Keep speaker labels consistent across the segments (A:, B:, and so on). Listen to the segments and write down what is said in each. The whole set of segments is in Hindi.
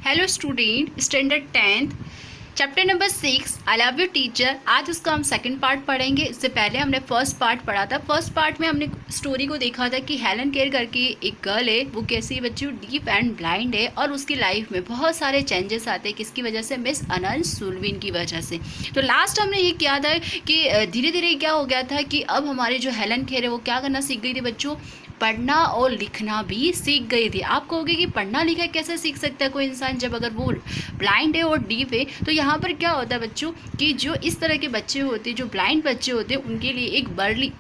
A: Hello student, standard 10th chapter number 6 I love you teacher. आज उसका हम सेकंड पार्ट पढ़ेंगे। इससे पहले हमने फर्स्ट पार्ट पढ़ा था। फर्स्ट पार्ट में हमने स्टोरी को देखा था कि हेलन केयर करके एक गर्ल है, वो कैसी बच्चों डीफ एंड ब्लाइंड है और उसकी लाइफ में बहुत सारे चेंजेस आते हैं। किसकी वजह से? मिस अनंत सुलविन की वजह से। तो लास्ट हमने ये किया था कि धीरे धीरे क्या हो गया था कि अब हमारे जो हेलन केयर है वो क्या करना सीख गई थी बच्चों, पढ़ना और लिखना भी सीख गई थी। आप कहोगे कि पढ़ना लिखा कैसे सीख सकता है कोई इंसान जब अगर वो ब्लाइंड है और डीफ है। तो यहाँ पर क्या होता है बच्चों कि जो इस तरह के बच्चे होते हैं, जो ब्लाइंड बच्चे होते हैं, उनके लिए एक बर्ली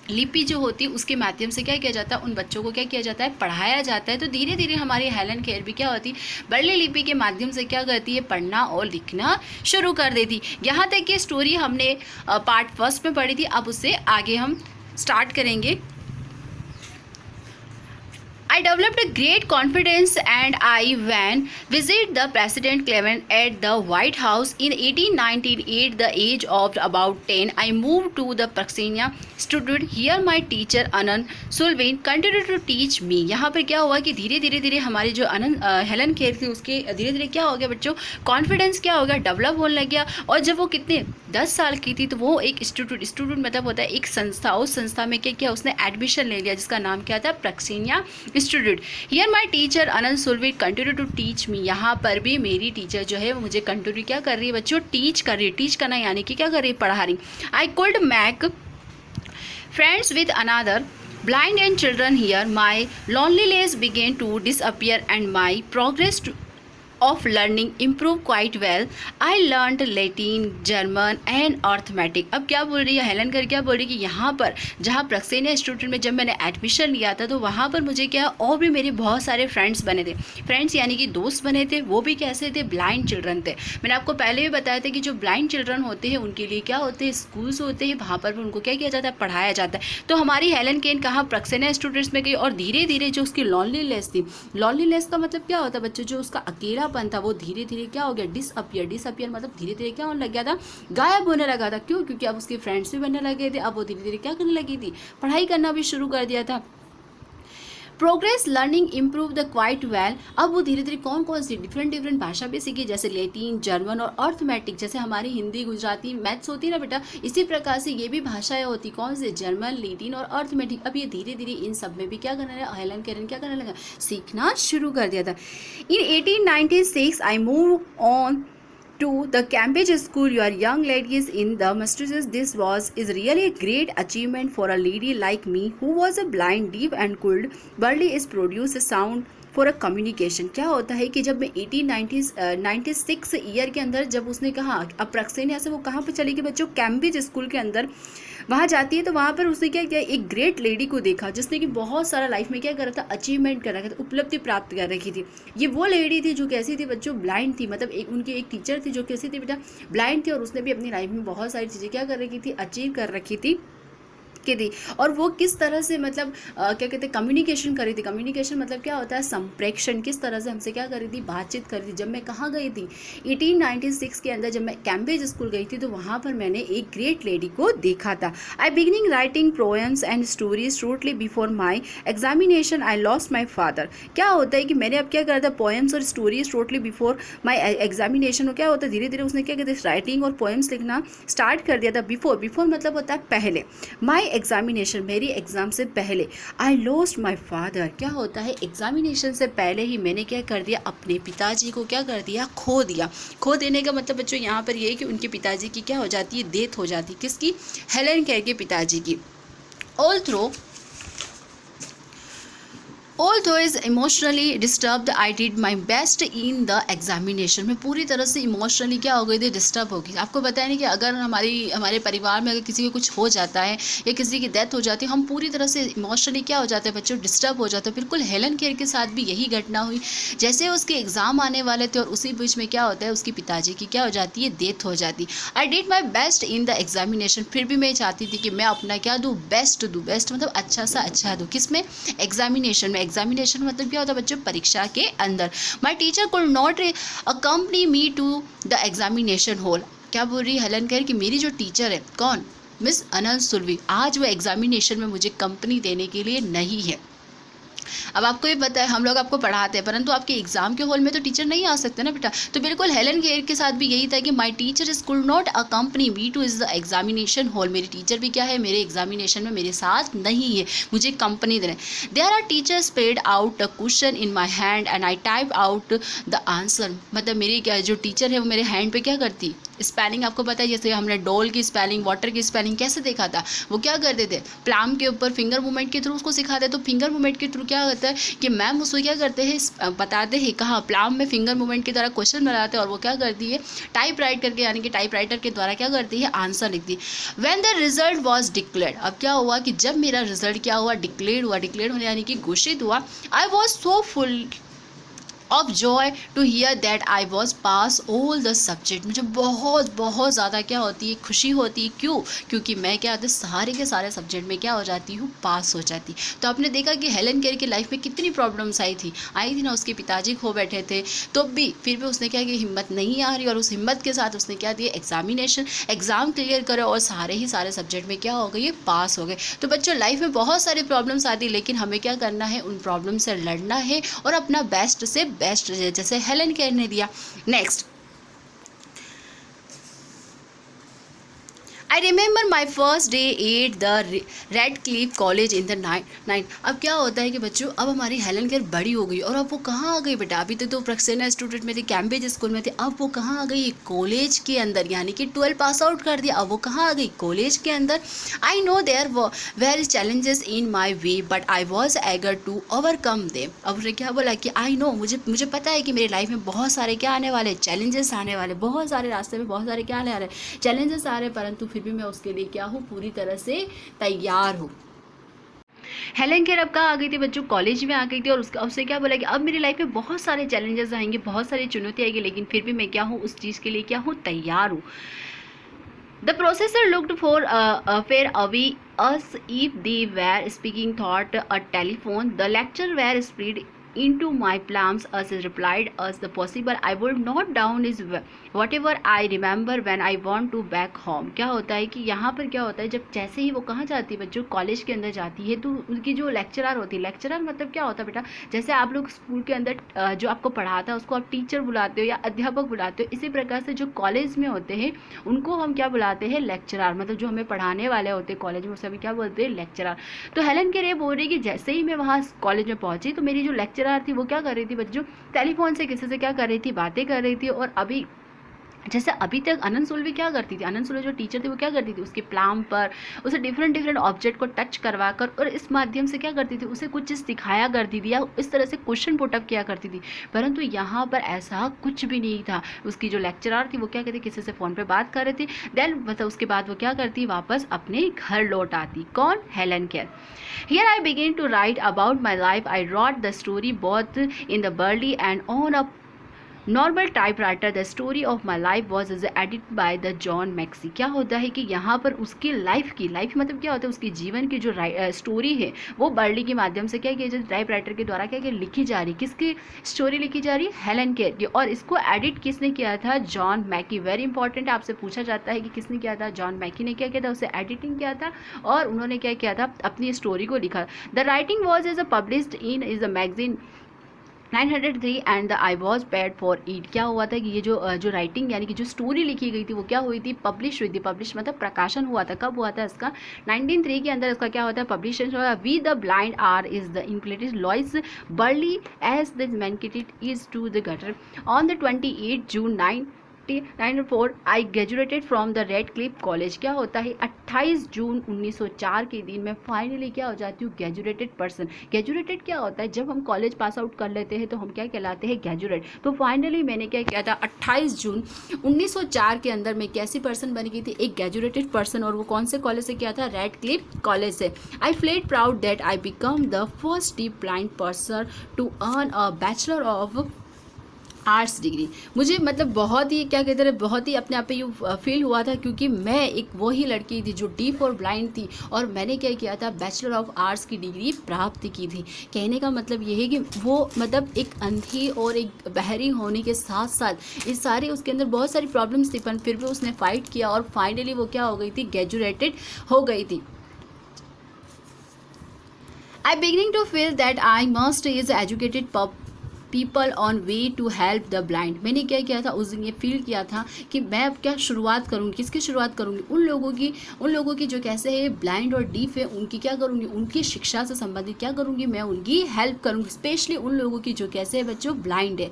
A: लिपि जो होती है उसके माध्यम से क्या किया जाता है, उन बच्चों को क्या किया जाता है, पढ़ाया जाता है। तो धीरे धीरे हमारी हेलन केयर भी क्या होती है, बर्ली लिपि के माध्यम से क्या करती है, पढ़ना और लिखना शुरू कर देती। यहाँ तक की स्टोरी हमने पार्ट फर्स्ट में पढ़ी थी। अब उससे आगे हम स्टार्ट करेंगे। I developed a great confidence and I went visit the President Cleveland at the White House in 1898. The age of about 10, I moved to the Praxenia Institute. Here my teacher Anand Sullivan continued to teach me. यहाँ पर क्या हुआ कि धीरे धीरे हमारी जो हेलन केयर थी उसके धीरे धीरे क्या हो गया बच्चों, कॉन्फिडेंस क्या हो गया, डेवलप होने लग गया। और जब वो कितने 10 साल की थी तो वो एक स्टूडेंट मतलब होता है एक संस्था, उस संस्था में क्या किया उसने एडमिशन ले लिया जिसका नाम क्या था, प्रक्सीनिया institute. Here my teacher Anne Sullivan continue to teach me. यहाँ पर भी मेरी टीचर जो है वो मुझे कंटिन्यू क्या कर रही है बच्चों, टीच कर रही है। टीच करना यानी कि क्या कर रही है, पढ़ा रही। I could make friends with another blind and children here. My loneliness began to disappear and my progress of learning improved quite well. I learned Latin, German and arithmetic. अब क्या बोल रही है हेलन कर, क्या बोल रही है कि यहाँ पर जहाँ प्रक्सेनिया इंस्टीट्यूट में जब मैंने एडमिशन लिया था तो वहाँ पर मुझे क्या और भी मेरे बहुत सारे फ्रेंड्स बने थे। फ्रेंड्स यानी कि दोस्त बने थे। वो भी कैसे थे, ब्लाइंड चिल्ड्रन थे। मैंने आपको पहले भी बताया था कि जो ब्लाइंड चिल्ड्रन होते हैं उनके लिए क्या होते हैं, स्कूल्स होते हैं, वहाँ पर उनको क्या किया जाता है, पढ़ाया जाता है। तो हमारी हेलन केन कहाँ, प्रक्सेनिया इंस्टीट्यूट में गई और धीरे धीरे जो उसकी लॉनलीनेस थी, लॉनलीनेस का मतलब क्या होता है बच्चों, जो उसका अकेला था वो धीरे धीरे क्या हो गया, डिसअपियर मतलब धीरे धीरे क्या होने लग गया था, गायब होने लगा था। क्यों? क्योंकि अब उसके फ्रेंड्स भी बनने लगे थे। अब वो धीरे धीरे क्या करने लगी थी, पढ़ाई करना भी शुरू कर दिया था। Progress learning improve the quite well. अब वो धीरे धीरे कौन कौन सी डिफरेंट भाषा भी सीखी, जैसे लैटिन, जर्मन और अर्थमेटिक। जैसे हमारी हिंदी, गुजराती, मैथ्स होती है ना बेटा, इसी प्रकार से ये भी भाषाएं होती, कौन से, जर्मन, लैटिन और अर्थमेटिक। अब ये धीरे धीरे इन सब में भी क्या करने लगा, हेलन केयर क्या करने लगा, सीखना शुरू कर दिया था। इन 1896 I move on to the Cambridge School. Your young ladies in the Massachusetts. This is really a great achievement for a lady like me who was a blind, deaf and could barely produce a sound for a communication. क्या होता है कि जब मैं 1896 ईयर के अंदर जब उसने कहा, अब प्रक्सेनिया से वो कहाँ पर चली गई बच्चों, कैम्ब्रिज स्कूल के अंदर वहाँ जाती है। तो वहाँ पर उसने क्या किया, एक ग्रेट लेडी को देखा जिसने कि बहुत सारा लाइफ में क्या कर रहा था, अचीवमेंट कर रखा था, उपलब्धि प्राप्त कर रखी थी। ये वो लेडी थी जो कैसी थी बच्चों, ब्लाइंड थी। मतलब एक उनकी एक टीचर थी जो कैसी थी बेटा, ब्लाइंड थी। और उसने भी अपनी लाइफ में बहुत सारी चीज़ें क्या कर रखी थी, अचीव कर रखी थी की थी। और वो किस तरह से मतलब क्या कहते हैं, कम्युनिकेशन कर रही थी। कम्युनिकेशन मतलब क्या होता है, संप्रेक्षण। किस तरह से हमसे क्या कर रही थी, बातचीत कर रही थी। जब मैं कहाँ गई थी 1896 के अंदर, जब मैं कैम्ब्रिज स्कूल गई थी तो वहाँ पर मैंने एक ग्रेट लेडी को देखा था। I beginning writing poems and stories shortly before my examination I lost my father. क्या होता है कि मैंने अब क्या करा था, पोएम्स और stories shortly before my examination. क्या होता है, धीरे धीरे उसने क्या कहते हैं, राइटिंग और पोएम्स लिखना स्टार्ट कर दिया था। बिफोर मतलब होता है पहले, माई एग्जामिनेशन मेरी एग्जाम से पहले। आई लॉस्ट माई फादर, क्या होता है, एग्जामिनेशन से पहले ही मैंने क्या कर दिया, अपने पिताजी को क्या कर दिया, खो दिया। खो देने का मतलब बच्चों यहाँ पर ये है कि उनके पिताजी की क्या हो जाती है, डेथ हो जाती है। किसकी, हेलन केयर के पिताजी की। Although is emotionally disturbed, I did my best in the examination. मैं पूरी तरह से इमोशनली क्या हो गई थी, डिस्टर्ब हो गई। आपको बताया नहीं कि अगर हमारे परिवार में अगर किसी को कुछ हो जाता है या किसी की डेथ हो जाती है, हम पूरी तरह से इमोशनली क्या हो जाते हैं बच्चों, डिस्टर्ब हो जाते हैं। बिल्कुल हेलन केयर के साथ भी यही घटना हुई। जैसे उसके एग्ज़ाम आने वाले थे और उसी बीच में क्या होता है, उसकी पिताजी की क्या हो जाती है, डेथ हो जाती। I did my best in the examination. फिर भी मैं चाहती थी कि मैं अपना क्या दूँ, बेस्ट मतलब अच्छा सा अच्छा दूँ। किस में, एग्जामिनेशन में। एग्जामिनेशन मतलब क्या होता है बच्चों, परीक्षा के अंदर। My teacher could not accompany me to the examination hall. क्या बोल रही है हेलन केयर कि मेरी जो टीचर है, कौन, मिस अनंत सुलविन, आज वो एग्जामिनेशन में मुझे कंपनी देने के लिए नहीं है। अब आपको ये पता है हम लोग आपको पढ़ाते हैं, परंतु आपके एग्जाम के हॉल में तो टीचर नहीं आ सकते ना बेटा। तो बिल्कुल हेलन केयर के साथ भी यही था कि माई teacher is could not accompany me two is the examination hall. मेरी टीचर भी क्या है, मेरे एग्जामिनेशन में मेरे साथ नहीं है, मुझे कंपनी दे रहे। There are teachers spread out a question in my hand and I type out the answer. मतलब मेरी क्या जो टीचर है वो मेरे हैंड पे क्या करती, स्पेलिंग आपको पता है, जैसे हमने डॉल की स्पेलिंग, वाटर की स्पेलिंग कैसे देखा था, वो क्या करते थे प्लाम के ऊपर फिंगर मूवमेंट के थ्रू उसको सिखाते हैं। तो फिंगर मूवमेंट के थ्रू क्या होता है कि मैम उसको क्या करते हैं, बताते हैं कहाँ प्लाम में फिंगर मूवमेंट के द्वारा क्वेश्चन बनाते हैं और वो क्या करती है टाइप राइट करके, यानी कि टाइप राइटर के द्वारा क्या करती है आंसर लिखती है। When the result was declared, अब क्या हुआ कि जब मेरा रिजल्ट क्या हुआ, डिक्लेयर होने यानी कि घोषित हुआ, I was so full of joy to hear that I was pass all the subject. मुझे बहुत बहुत ज़्यादा क्या होती है, खुशी होती है। क्यों? क्योंकि मैं क्या होता है सारे के सारे सब्जेक्ट में क्या हो जाती हूँ, पास हो जाती। तो आपने देखा कि हेलन केयर की लाइफ में कितनी प्रॉब्लम्स आई थी ना, उसके पिताजी खो बैठे थे, तो भी फिर भी उसने क्या किया, हिम्मत नहीं आ रही, और उस हिम्मत के साथ उसने क्या दिया, एग्ज़ाम क्लियर करो और सारे ही सारे सब्जेक्ट में क्या हो गए, ये पास हो गए। तो बच्चों लाइफ में बहुत सारी प्रॉब्लम्स आती, लेकिन हमें क्या करना है, उन प्रॉब्लम से लड़ना है और अपना बेस्ट से बेस्ट जैसे हेलन केयर ने दिया। Next, I remember my first day at the Radcliffe college in the nine. अब क्या होता है कि बच्चों अब हमारी हेलन केयर बड़ी हो गई और अब वो कहाँ आ गई बेटा, अभी तक तो प्रक्सेना स्टूडेंट में थी, कैम्ब्रिज स्कूल में थी, अब वो कहाँ आ गई, कॉलेज के अंदर, यानी कि 12 पास आउट कर दिया, अब वो कहाँ आ गई, कॉलेज के अंदर। I know there were challenges in my way but I was eager to overcome them. अब उसने क्या बोला कि आई नो, मुझे पता है कि मेरी लाइफ में बहुत सारे क्या आने वाले, चैलेंजेस आने वाले, बहुत सारे रास्ते में बहुत सारे क्या आने वाले चैलेंजेस आ रहे, परंतु फिर भी मैं उसके लिए क्या हूँ, पूरी तरह से तैयार हूँ। हेलन केयर अब कहाँ आ गई थी बच्चों, कॉलेज में आ गई थी, और उससे क्या बोला कि अब मेरी लाइफ में बहुत सारे चैलेंजेस आएंगे, बहुत सारी चुनौती आएगी, लेकिन फिर भी मैं क्या हूँ, उस चीज़ के लिए क्या हूँ, तैयार हूँ। The processor looked for fair away us if they were speaking thought a telephone. The lecture were spread into my palms as replied as the possible. I would note down is whatever I remember when I want to back home. क्या होता है कि यहाँ पर क्या होता है, जब जैसे ही वो कहाँ जाती है बच्चों, कॉलेज के अंदर जाती है, तो उनकी जो लेक्चरर होती है, लेक्चरर मतलब क्या होता है बेटा, जैसे आप लोग स्कूल के अंदर जो आपको पढ़ाता है उसको आप टीचर बुलाते हो या अध्यापक बुलाते हो, इसी प्रकार से जो कॉलेज में होते हैं उनको हम क्या बुलाते हैं, लेक्चरर। मतलब जो हमें पढ़ाने वाले होते हैं कॉलेज में, उसे हम क्या बोलते हैं, लेक्चरर। तो हेलन केयर ये बोल रही है कि जैसे ही मैं वहाँ कॉलेज में पहुँची तो मेरी जो लेक्चरर थी वो क्या कर रही थी बच्चों, टेलीफोन से किसी से क्या कर रही थी, बातें कर रही थी। और अभी जैसे अभी तक अनंत सुलभी क्या करती थी, अनंत सुलभी जो टीचर थी वो क्या करती थी, उसके प्लाम पर उसे डिफरेंट ऑब्जेक्ट को टच करवा कर और इस माध्यम से क्या करती थी, उसे कुछ चीज़ सिखाया करती थी या इस तरह से क्वेश्चन पुटअप किया करती थी। परंतु यहाँ पर ऐसा कुछ भी नहीं था। उसकी जो लेक्चरर थी वो क्या कहती, किसी से फ़ोन पर बात कर रही थी, देन मतलब उसके बाद वो क्या करती, वापस अपने घर लौट आती। कौन, Helen care. Here I begin to write about my life. I wrote the story both in the Burley and on a normal typewriter. The story of my life was is edit by the John maxi. क्या होता है कि यहाँ पर उसकी लाइफ मतलब क्या होता है, उसके जीवन की जो स्टोरी है वो बर्ली के माध्यम से क्या किया, टाइपराइटर के द्वारा क्या लिखी जा रही। किसकी स्टोरी लिखी जा रही है, हेलन केयर की। और इसको एडिट किसने किया था, जॉन मैकी। वेरी इंपॉर्टेंट, आपसे पूछा जाता है कि किसने किया था, जॉन मैकी ने क्या किया था, उसे एडिटिंग किया था और उन्होंने क्या किया था, अपनी स्टोरी को लिखा। The writing was is published in is a magazine 903 and I was paid for it. क्या हुआ था कि ये जो राइटिंग यानी कि जो स्टोरी लिखी गई थी वो क्या हुई थी, पब्लिश हुई थी। पब्लिश मतलब प्रकाशन हुआ था। कब हुआ था इसका, 1903 के अंदर इसका क्या होता है, पब्लिशन हुआ। We the blind are is the इनक्लेटेड लॉइस बर्ली एज द मैनकिटेड is to the gutter. On the 28 June 1904 I graduated from the Radcliffe College. क्या होता है, 28 जून 1904 के दिन मैं फाइनली क्या हो जाती हूँ, ग्रेजुएटेड पर्सन। ग्रेजुएटेड क्या होता है, जब हम कॉलेज पास आउट कर लेते हैं तो हम क्या कहलाते हैं, ग्रेजुएट। तो फाइनली मैंने क्या किया था, 28 जून 1904 के अंदर मैं कैसी पर्सन बन गई थी, एक ग्रेजुएटेड पर्सन। और वो कौन से कॉलेज से किया था, रेड क्लिफ कॉलेज से। I feel proud that I become the first deep blind person to earn a bachelor of arts degree. मुझे मतलब बहुत ही क्या कहते हैं, बहुत ही अपने आप पे ये फील हुआ था, क्योंकि मैं एक वही लड़की थी जो डीफ और ब्लाइंड थी और मैंने क्या किया था, बैचलर ऑफ आर्ट्स की डिग्री प्राप्त की थी। कहने का मतलब ये है कि वो मतलब एक अंधी और एक बहरी होने के साथ साथ इस सारे उसके अंदर बहुत सारी प्रॉब्लम्स थी, पर फिर भी उसने फाइट किया और फाइनली वो क्या हो गई थी, ग्रेजुएटेड हो गई थी। I beginning to feel that I must is educated people on way to help the blind. मैंने क्या किया था उस दिन, ये फील किया था कि मैं अब क्या शुरुआत करूँगी, किसकी शुरुआत करूँगी, उन लोगों की जो कैसे है ब्लाइंड और डीफ है, उनकी क्या करूँगी, उनकी शिक्षा से संबंधित क्या करूँगी, मैं उनकी हेल्प करूँगी, स्पेशली उन लोगों की जो कैसे है बच्चों ब्लाइंड है।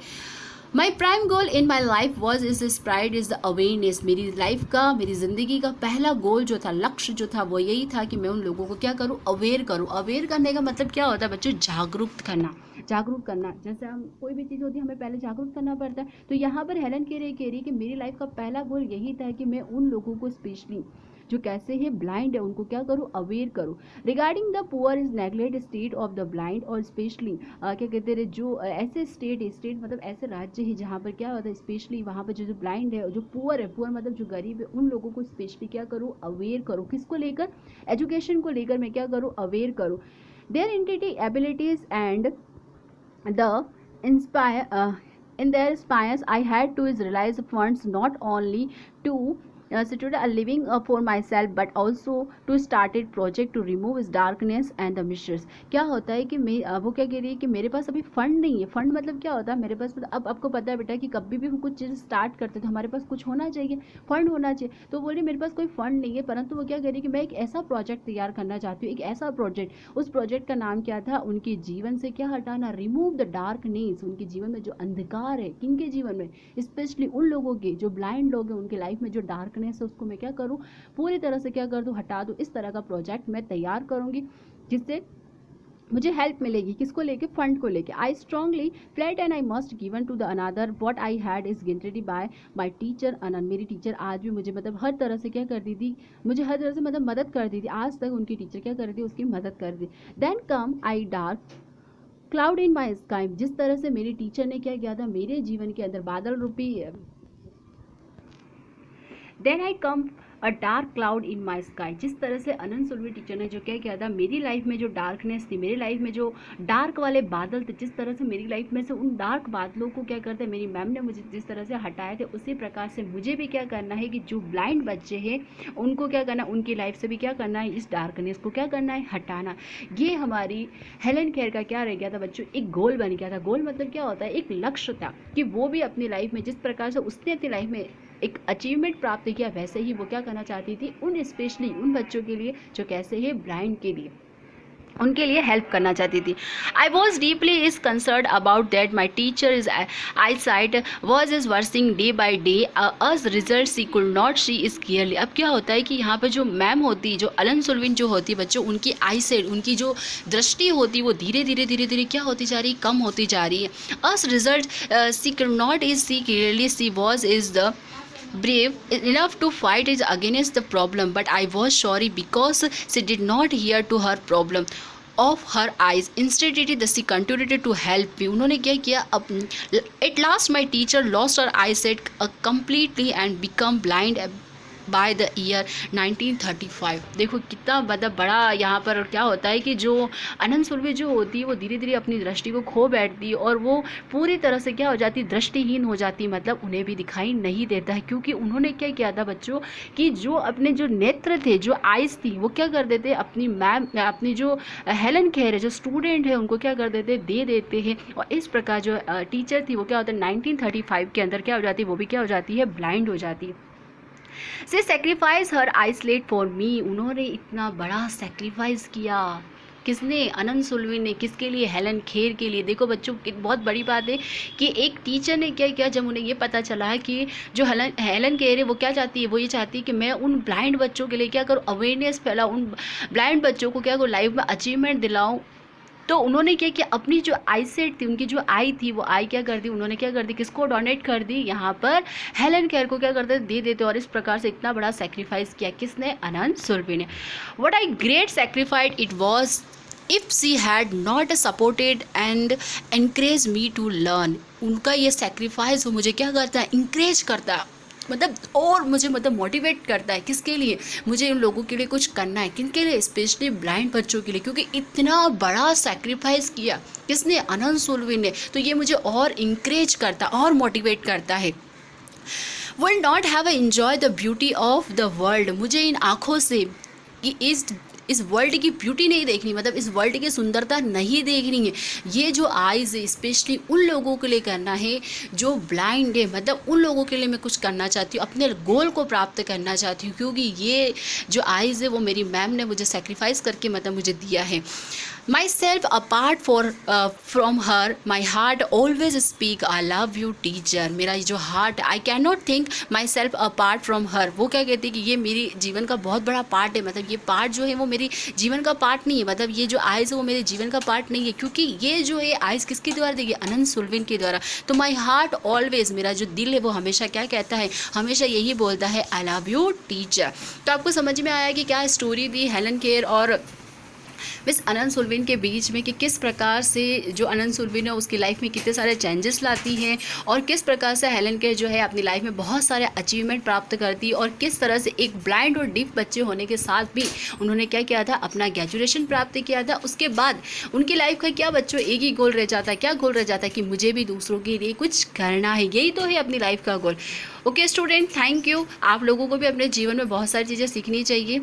A: My prime goal in my life was is spread is the awareness. मेरी लाइफ का, मेरी ज़िंदगी का पहला गोल जो था, लक्ष्य जो था, वो यही था कि मैं उन लोगों को क्या करूँ, अवेयर करूँ। अवेयर करने का मतलब क्या होता है बच्चों, जागरूक करना, जागरूक करना। जैसे हम कोई भी चीज़ होती है हमें पहले जागरूक करना पड़ता है। तो यहाँ पर हेलन कह रही कि मेरी लाइफ का पहला गोल यही था कि मैं उन लोगों को स्पेशली जो कैसे है ब्लाइंड है उनको क्या करूँ, अवेयर करूँ। Regarding the poor is neglect state of the blind, और स्पेशली क्या कहते हैं जो ऐसे स्टेट मतलब ऐसे राज्य है जहाँ पर क्या होता है, स्पेशली वहाँ पर जो ब्लाइंड है, जो पुअर है, पुअर मतलब जो गरीब है, उन लोगों को स्पेशली क्या करूँ, अवेयर करूँ। किसको लेकर, एजुकेशन को लेकर मैं क्या करूँ, अवेयर करूँ। Their entity abilities and the in their spires I had to is realize funds not only to secure a living for myself but also to started project to remove its darkness and the mysteries। क्या होता है कि मैं वो क्या कह रही है कि मेरे पास अभी फंड नहीं है। फंड मतलब क्या होता है, मेरे पास अब आपको पता है बेटा कि कभी भी हम कुछ चीज़ स्टार्ट करते तो हमारे पास कुछ होना चाहिए, फंड होना चाहिए। तो बोलिए मेरे पास कोई फंड नहीं है, परंतु वो क्या कह रही है कि मैं एक ऐसा प्रोजेक्ट तैयार करना चाहती हूँ, एक ऐसा प्रोजेक्ट। उस प्रोजेक्ट का नाम क्या था, उनके जीवन से क्या हटाना, रिमूव द डार्कनेस। उनके जीवन में जो अंधकार है, किनके जीवन में, स्पेशली उन लोगों के जो ब्लाइंड लोग हैं, उनके लाइफ में जो डार्कनेस है उसको मैं क्या करूँ, पूरी तरह से क्या कर दूँ, हटा दूँ। इस तरह का प्रोजेक्ट मैं तैयार करूँगी जिससे मुझे हेल्प मिलेगी। किसको लेके, फंड को लेके। I strongly felt and I must given to the another what I had is gilded by my teacher Anne. मेरी टीचर आज भी मुझे हर तरह से क्या करती थी, मुझे हर तरह से मदद करती थी। आज तक उनकी टीचर क्या करती थी, उसकी मदद करती। Then come I dark cloud in my sky. जिस तरह से मेरी टीचर ने क्या किया था, मेरे जीवन के अंदर बादल रूपी then I come a dark cloud in my sky. जिस तरह से अनंत सुलवी टीचर ने जो क्या किया था, मेरी लाइफ में जो डार्कनेस थी, मेरी लाइफ में जो डार्क वाले बादल थे, जिस तरह से मेरी लाइफ में से उन डार्क बादलों को क्या करते हैं, मेरी मैम ने मुझे जिस तरह से हटाए थे, उसी प्रकार से मुझे भी क्या करना है कि जो ब्लाइंड बच्चे हैं उनको क्या करना, उनकी लाइफ से भी क्या करना है, इस डार्कनेस को क्या करना है, हटाना। ये हमारी हेलन केयर का क्या रह गया था बच्चों, एक गोल बन गया था। गोल मतलब क्या होता है, एक लक्ष्य था कि वो भी अपनी लाइफ में जिस प्रकार से उसने अपनी लाइफ में एक अचीवमेंट प्राप्त किया, वैसे ही वो क्या करना चाहती थी, उन स्पेशली उन बच्चों के लिए जो कैसे है ब्लाइंड के लिए, उनके लिए हेल्प करना चाहती थी। I was deeply is concern about that my teacher is I sight was is worsening day by day as result she could not see is clearly. अब क्या होता है कि यहाँ पर जो मैम होती, जो अलन सुलविन जो होती है बच्चों, उनकी आई साइट, उनकी जो दृष्टि होती वो धीरे धीरे क्या होती जा रही, कम होती जा रही है। As result she could not is see clearly, she was is the brave enough to fight it against the problem, but I was sorry because she did not hear to her problem of her eyes. Instead she continued to help me। उन्होंने क्या किया, at last my teacher lost her eyesight completely and become blind by the year 1935। देखो कितना बड़ा यहाँ पर क्या होता है कि जो अनंत सुलवी जो होती है वो धीरे धीरे अपनी दृष्टि को खो बैठती है और वो पूरी तरह से क्या हो जाती है, दृष्टिहीन हो जाती है। मतलब उन्हें भी दिखाई नहीं देता है, क्योंकि उन्होंने क्या किया था बच्चों कि जो अपने जो नेत्र थे, जो आइज़ थी, वो क्या कर देते, अपनी मैम, अपनी जो हेलन केयर है, जो स्टूडेंट है, उनको क्या कर देते, दे देते हैं। और इस प्रकार जो टीचर थी वो क्या होता है 1935 के अंदर क्या हो जाती है, वो भी क्या हो जाती है, ब्लाइंड हो जाती है। से sacrifice her islet for me. उन्होंने इतना बड़ा सेक्रीफाइस किया, किसने, अनंत सुलवी ने, किसके लिए, हेलन केयर के लिए। देखो बच्चों बहुत बड़ी बात है कि एक टीचर ने क्या किया, जब उन्हें ये पता चला है कि जो हेलन केयर है वो क्या चाहती है, वो ये चाहती है कि मैं उन ब्लाइंड बच्चों के लिए क्या करूँ, अवेयरनेस फैलाऊँ, उन ब्लाइंड बच्चों को क्या करूँ, लाइफ में अचीवमेंट दिलाऊँ। तो उन्होंने क्या किया, अपनी जो आई सेट थी, उनकी जो आई थी, वो आई क्या कर दी, उन्होंने क्या कर दी, किसको डोनेट कर दी, यहाँ पर हेलन केयर को क्या करते, दे देते। और इस प्रकार से इतना बड़ा सेक्रीफाइस किया किसने, अनंत सुलवी ने। What I great sacrifice it was if she had not supported and encourage me to learn. उनका ये सेक्रीफाइस मुझे क्या करता है, इंकरेज करता है, मतलब और मुझे मोटिवेट करता है, किसके लिए, मुझे उन लोगों के लिए कुछ करना है, किनके लिए, स्पेशली ब्लाइंड बच्चों के लिए, क्योंकि इतना बड़ा सेक्रीफाइस किया किसने, अनंत सुलवी ने। तो ये मुझे और इंकरेज करता, और मोटिवेट करता है। Will not have enjoy the beauty of the world. मुझे इन आँखों से इस इस वर्ल्ड की ब्यूटी नहीं देखनी, मतलब इस वर्ल्ड की सुंदरता नहीं देखनी है। ये जो आइज़ है स्पेशली उन लोगों के लिए करना है जो ब्लाइंड है, मतलब उन लोगों के लिए मैं कुछ करना चाहती हूँ, अपने गोल को प्राप्त करना चाहती हूँ, क्योंकि ये जो आइज़ है वो मेरी मैम ने मुझे सेक्रीफाइस करके मतलब मुझे दिया है। My self apart from her my heart always speak I love you teacher. मेरा ये जो heart, I can not think my self apart from her, वो क्या कहती है कि ये मेरी जीवन का बहुत बड़ा पार्ट है, मतलब ये पार्ट जो है वो मेरी जीवन का पार्ट नहीं है, मतलब ये जो आइज़ है वो मेरे जीवन का पार्ट नहीं है, क्योंकि ये जो है आइज़ किसके द्वारा दी गई, अनंत सुल्विन के द्वारा। तो माई हार्ट ऑलवेज, मेरा जो दिल है वो हमेशा क्या कहता है, हमेशा यही बोलता है आई लव यू टीचर। तो आपको समझ में आया कि क्या स्टोरी थी हेलन केयर और मिस अनंत सुल्विन के बीच में, कि किस प्रकार से जो अनंत सुल्विन है उसकी लाइफ में कितने सारे चेंजेस लाती है, और किस प्रकार से हेलन केयर जो है अपनी लाइफ में बहुत सारे अचीवमेंट प्राप्त करती है, और किस तरह से एक ब्लाइंड और डीफ बच्चे होने के साथ भी उन्होंने क्या किया था, अपना ग्रेजुएशन प्राप्त किया था। उसके बाद उनकी लाइफ का क्या बच्चों एक ही गोल रह जाता है, क्या गोल रह जाता है कि मुझे भी दूसरों के लिए कुछ करना है, यही तो है अपनी लाइफ का goal. Okay student, thank you. आप लोगों को भी अपने जीवन में बहुत सारी चीज़ें सीखनी चाहिए।